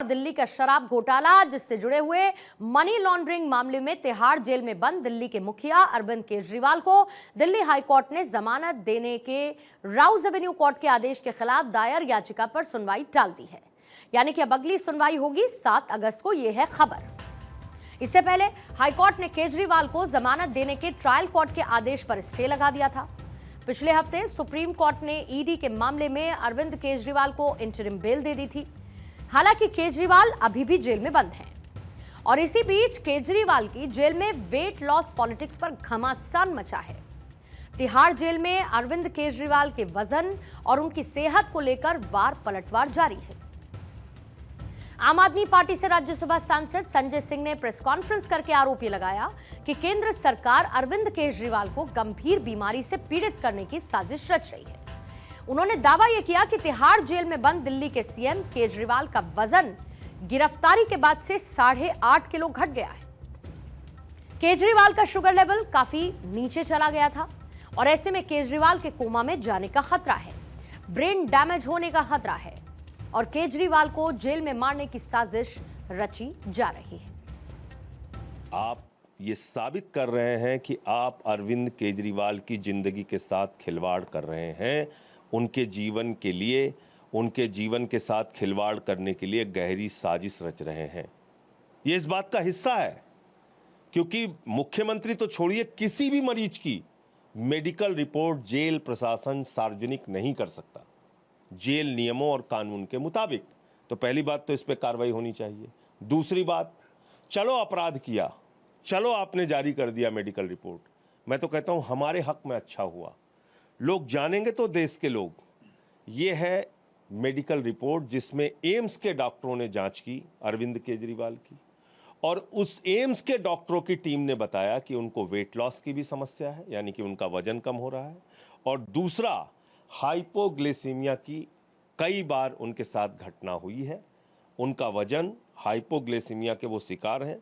दिल्ली का शराब घोटाला, जिससे जुड़े हुए मनी लॉन्ड्रिंग मामले में तिहाड़ जेल में बंद दिल्ली के मुखिया अरविंद केजरीवाल को दिल्ली हाईकोर्ट ने जमानत देने के राउज एवेन्यू कोर्ट के आदेश के खिलाफ दायर याचिका पर सुनवाई टाल दी है। यानी कि अब अगली सुनवाई होगी 7 अगस्त को, यह है खबर। इससे पहले हाईकोर्ट ने केजरीवाल को जमानत देने के ट्रायल कोर्ट के आदेश पर स्टे लगा दिया था। पिछले हफ्ते सुप्रीम कोर्ट ने ईडी के मामले में अरविंद केजरीवाल को इंटरिम बेल दे दी थी। हालांकि केजरीवाल अभी भी जेल में बंद हैं और इसी बीच केजरीवाल की जेल में वेट लॉस पॉलिटिक्स पर घमासान मचा है। तिहाड़ जेल में अरविंद केजरीवाल के वजन और उनकी सेहत को लेकर वार पलटवार जारी है। आम आदमी पार्टी से राज्यसभा सांसद संजय सिंह ने प्रेस कॉन्फ्रेंस करके आरोप लगाया कि केंद्र सरकार अरविंद केजरीवाल को गंभीर बीमारी से पीड़ित करने की साजिश रच रही है। उन्होंने दावा यह किया कि तिहाड़ जेल में बंद दिल्ली के सीएम केजरीवाल का वजन गिरफ्तारी के बाद से 8.5 किलो घट गया है। केजरीवाल का शुगर लेवल काफी नीचे चला गया था और ऐसे में केजरीवाल के कोमा में जाने का खतरा है, ब्रेन डैमेज होने का खतरा है और केजरीवाल को जेल में मारने की साजिश रची जा रही है। आप ये साबित कर रहे हैं कि आप अरविंद केजरीवाल की जिंदगी के साथ खिलवाड़ कर रहे हैं, उनके जीवन के लिए, उनके जीवन के साथ खिलवाड़ करने के लिए गहरी साजिश रच रहे हैं। ये इस बात का हिस्सा है क्योंकि मुख्यमंत्री तो छोड़िए, किसी भी मरीज की मेडिकल रिपोर्ट जेल प्रशासन सार्वजनिक नहीं कर सकता जेल नियमों और कानून के मुताबिक। तो पहली बात तो इस पे कार्रवाई होनी चाहिए। दूसरी बात, चलो अपराध किया, चलो आपने जारी कर दिया मेडिकल रिपोर्ट, मैं तो कहता हूं हमारे हक में अच्छा हुआ, लोग जानेंगे तो देश के लोग। ये है मेडिकल रिपोर्ट जिसमें एम्स के डॉक्टरों ने जांच की अरविंद केजरीवाल की और उस एम्स के डॉक्टरों की टीम ने बताया कि उनको वेट लॉस की भी समस्या है, यानी कि उनका वजन कम हो रहा है, और दूसरा हाइपोग्लाइसीमिया की कई बार उनके साथ घटना हुई है। उनका वजन, हाइपोग्लाइसीमिया के वो शिकार हैं,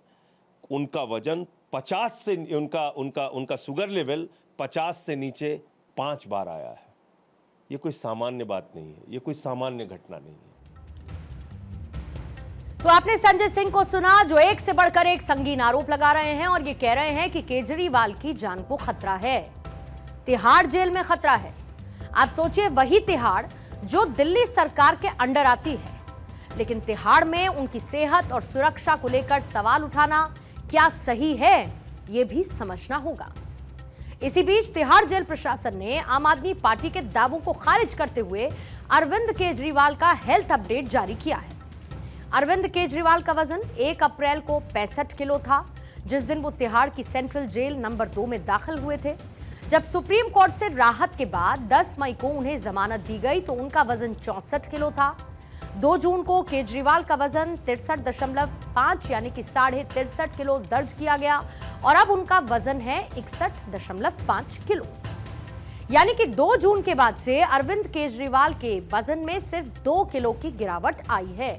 उनका वजन 50 से उनका शुगर लेवल 50 से नीचे 5 बार आया है। ये कोई सामान्य बात नहीं है, ये कोई सामान्य घटना नहीं है। तो आपने संजय सिंह को सुना, जो एक से बढ़कर एक संगीन आरोप लगा रहे हैं और ये कह रहे हैं कि केजरीवाल की जान को खतरा है, तिहाड़ जेल में खतरा है। आप सोचिए, वही तिहाड़ जो दिल्ली सरकार के अंडर आती है, लेकिन तिहाड़ में उनकी सेहत और सुरक्षा को लेकर सवाल उठाना क्या सही है, यह भी समझना होगा। इसी बीच तिहाड़ जेल प्रशासन ने आम आदमी पार्टी के दावों को खारिज करते हुए अरविंद केजरीवाल का हेल्थ अपडेट जारी किया है। अरविंद केजरीवाल का वजन 1 अप्रैल को 65 किलो था, जिस दिन वो तिहाड़ की सेंट्रल जेल नंबर 2 में दाखिल हुए थे। जब सुप्रीम कोर्ट से राहत के बाद 10 मई को उन्हें जमानत दी गई तो उनका वजन 64 किलो था। 2 जून को केजरीवाल का वजन 63.5 यानी कि 63.5 किलो दर्ज किया गया और अब उनका वजन है 61.5 किलो। यानी कि 2 जून के बाद से अरविंद केजरीवाल के वजन में सिर्फ 2 किलो की गिरावट आई है।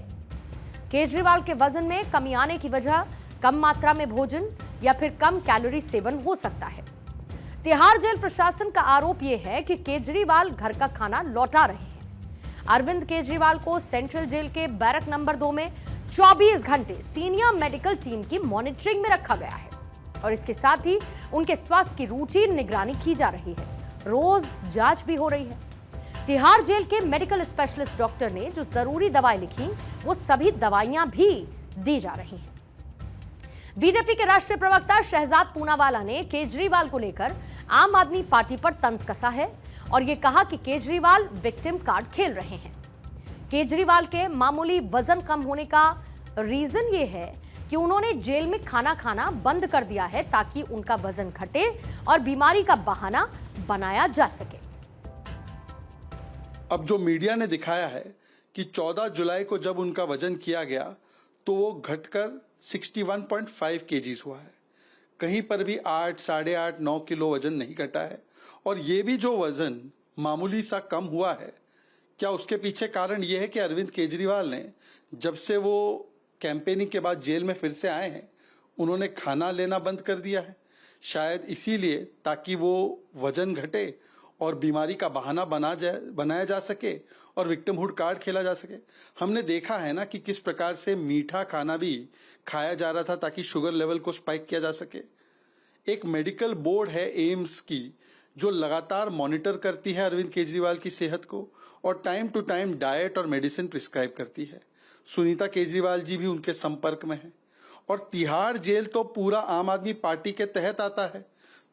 केजरीवाल के वजन में कमी आने की वजह कम मात्रा में भोजन या फिर कम कैलोरी सेवन हो सकता है। तिहाड़ जेल प्रशासन का आरोप यह है कि केजरीवाल घर का खाना लौटा रहे हैं। अरविंद केजरीवाल को सेंट्रल जेल के बैरक नंबर 2 में 24 घंटे सीनियर मेडिकल टीम की मॉनिटरिंग में रखा गया है और इसके साथ ही उनके स्वास्थ्य की रूटीन निगरानी की जा रही है। रोज जांच भी हो रही है। तिहाड़ जेल के मेडिकल स्पेशलिस्ट डॉक्टर ने जो जरूरी दवाएं लिखी, वो सभी दवाइयां भी दी जा रही हैं। बीजेपी के राष्ट्रीय प्रवक्ता शहजाद पूनावाला ने केजरीवाल को लेकर आम आदमी पार्टी पर तंज कसा है और यह कहा कि केजरीवाल विक्टिम कार्ड खेल रहे हैं। केजरीवाल के मामूली वजन कम होने का रीजन यह है कि उन्होंने जेल में खाना खाना बंद कर दिया है ताकि उनका वजन घटे और बीमारी का बहाना बनाया जा सके। अब जो मीडिया ने दिखाया है कि 14 जुलाई को जब उनका वजन किया गया तो वो घटकर 61.5 केजीज हुआ है। कहीं पर भी 8, 8.5, 9 किलो वजन नहीं घटा है। और ये भी जो वजन मामूली सा कम हुआ है, क्या उसके पीछे कारण ये है कि अरविंद केजरीवाल ने जब से वो कैंपेनिंग के बाद जेल में फिर से आए हैं, उन्होंने खाना लेना बंद कर दिया है? शायद इसीलिए, ताकि वो वजन घटे और बीमारी का बहाना बनाया जा सके और विक्टिमहुड कार्ड खेला जा सके। हमने देखा है ना कि किस प्रकार से मीठा खाना भी खाया जा रहा था ताकि शुगर लेवल को स्पाइक किया जा सके। एक मेडिकल बोर्ड है एम्स की जो लगातार मॉनिटर करती है अरविंद केजरीवाल की सेहत को और टाइम टू टाइम डाइट और मेडिसिन प्रिस्क्राइब करती है। सुनीता केजरीवाल जी भी उनके संपर्क में हैं और तिहाड़ जेल तो पूरा आम आदमी पार्टी के तहत आता है।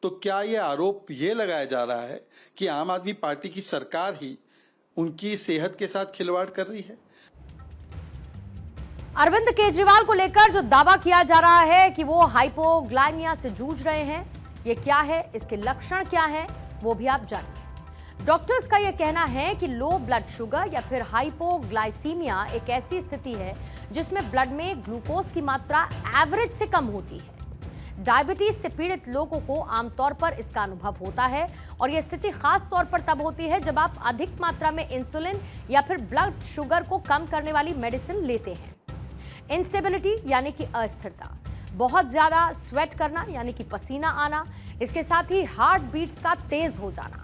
तो क्या ये आरोप ये लगाया जा रहा है कि आम आदमी पार्टी की सरकार ही उनकी सेहत के साथ खिलवाड़ कर रही है? अरविंद केजरीवाल को लेकर जो दावा किया जा रहा है कि वो हाइपोग्लाइमिया से जूझ रहे हैं, ये क्या है, इसके लक्षण क्या हैं, वो भी आप जानिए। डॉक्टर्स का यह कहना है कि लो ब्लड शुगर या फिर हाइपोग्लाइसीमिया एक ऐसी स्थिति है जिसमें ब्लड में ग्लूकोज की मात्रा एवरेज से कम होती है। डायबिटीज से पीड़ित लोगों को आमतौर पर इसका अनुभव होता है और यह स्थिति खास तौर पर तब होती है जब आप अधिक मात्रा में इंसुलिन या फिर ब्लड शुगर को कम करने वाली मेडिसिन लेते हैं। इंस्टेबिलिटी यानी कि अस्थिरता, बहुत ज्यादा स्वेट करना यानी कि पसीना आना, इसके साथ ही हार्ट बीट्स का तेज हो जाना,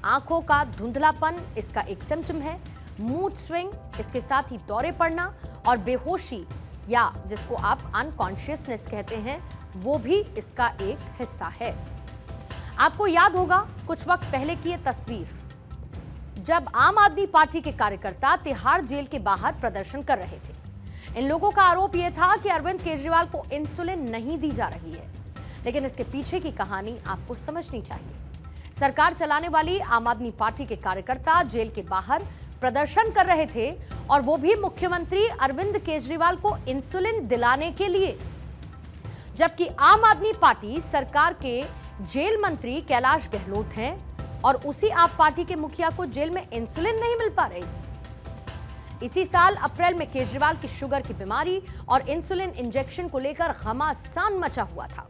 आंखों का धुंधलापन इसका एक सिम्टम है, मूड स्विंग, इसके साथ ही दौरे पड़ना और बेहोशी या जिसको आप अनकॉन्शियसनेस कहते हैं वो भी इसका एक हिस्सा है। आपको याद होगा कुछ वक्त पहले की ये तस्वीर, जब आम आदमी पार्टी के कार्यकर्ता तिहाड़ जेल के बाहर प्रदर्शन कर रहे थे। इन लोगों का आरोप यह था कि अरविंद केजरीवाल को इंसुलिन नहीं दी जा रही है, लेकिन इसके पीछे की कहानी आपको समझनी चाहिए। सरकार चलाने वाली आम आदमी पार्टी के कार्यकर्ता जेल के बाहर प्रदर्शन कर रहे थे और वो भी मुख्यमंत्री अरविंद केजरीवाल को इंसुलिन दिलाने के लिए, जबकि आम आदमी पार्टी सरकार के जेल मंत्री कैलाश गहलोत हैं और उसी आप पार्टी के मुखिया को जेल में इंसुलिन नहीं मिल पा रही। इसी साल अप्रैल में केजरीवाल की शुगर की बीमारी और इंसुलिन इंजेक्शन को लेकर घमासान मचा हुआ था।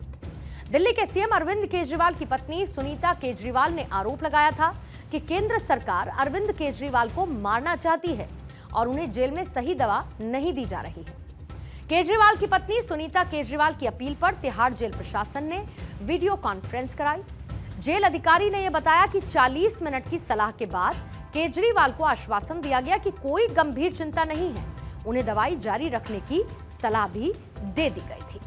दिल्ली के सीएम अरविंद केजरीवाल की पत्नी सुनीता केजरीवाल ने आरोप लगाया था कि केंद्र सरकार अरविंद केजरीवाल को मारना चाहती है और उन्हें जेल में सही दवा नहीं दी जा रही है। केजरीवाल की पत्नी सुनीता केजरीवाल की अपील पर तिहाड़ जेल प्रशासन ने वीडियो कॉन्फ्रेंस कराई। जेल अधिकारी ने यह बताया कि 40 मिनट की सलाह के बाद केजरीवाल को आश्वासन दिया गया कि कोई गंभीर चिंता नहीं है, उन्हें दवाई जारी रखने की सलाह भी दे दी गई थी।